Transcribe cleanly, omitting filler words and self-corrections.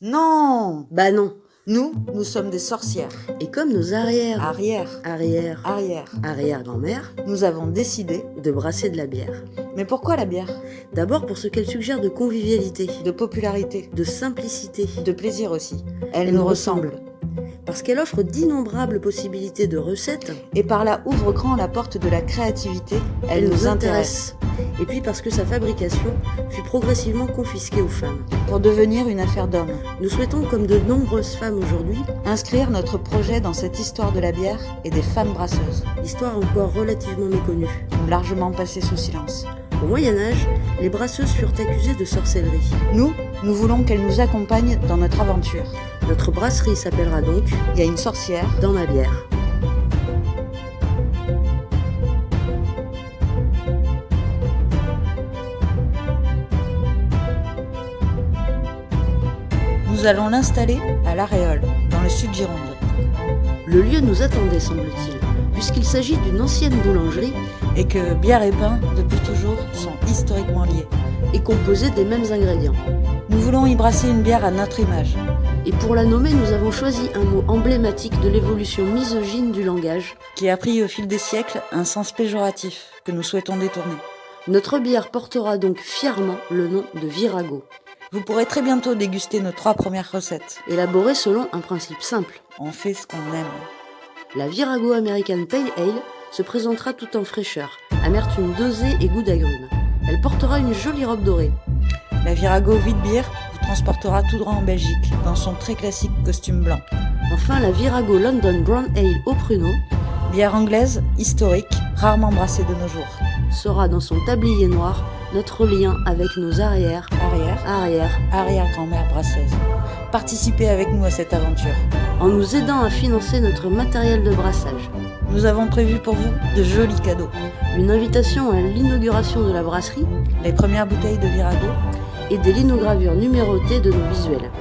Non! Bah non. Nous sommes des sorcières. Et comme nos Arrière-grand-mère, nous avons décidé de brasser de la bière. Mais pourquoi la bière? D'abord pour ce qu'elle suggère de convivialité, De popularité, de simplicité. de plaisir aussi. Elle Elle nous nous ressemble. Parce qu'elle offre d'innombrables possibilités de recettes, Et par là ouvre grand la porte de la créativité, elle nous intéresse. Et puis parce que sa fabrication fut progressivement confisquée aux femmes. Pour devenir une affaire d'homme. Nous souhaitons, comme de nombreuses femmes aujourd'hui, Inscrire notre projet dans cette histoire de la bière et des femmes brasseuses, histoire encore relativement méconnue. ou largement passée sous silence. Au Moyen-Âge, les brasseuses furent accusées de sorcellerie. Nous voulons qu'elle nous accompagne dans notre aventure. Notre brasserie s'appellera donc Il y a une sorcière. Dans ma bière. Nous allons l'installer à l'Aréole, dans le sud Gironde. Le lieu nous attendait, semble-t-il, puisqu'il s'agit d'une ancienne boulangerie Et que bière et pain, depuis toujours, sont historiquement liés. et composée des mêmes ingrédients. Nous voulons y brasser une bière à notre image. Et pour la nommer, nous avons choisi un mot emblématique de l'évolution misogyne du langage. Qui a pris au fil des siècles un sens péjoratif que nous souhaitons détourner. Notre bière portera donc fièrement le nom de Virago, Vous pourrez très bientôt déguster nos 3 premières recettes. élaborée selon un principe simple. On fait ce qu'on aime. La Virago American Pale Ale se présentera tout en fraîcheur, amertume dosée et goût d'agrumes. Elle portera une jolie robe dorée. La Virago Witbier vous transportera tout droit en Belgique, dans son très classique costume blanc. Enfin, la Virago London Brown Ale au pruneau Bière anglaise, historique, rarement brassée de nos jours. sera dans son tablier noir notre lien avec nos Arrière-grand-mère brasseuse. Participez avec nous à cette aventure. en nous aidant à financer notre matériel de brassage. Nous avons prévu pour vous de jolis cadeaux. Une invitation à l'inauguration de la brasserie Les premières bouteilles de Virago, et des linogravures numérotées de nos visuels.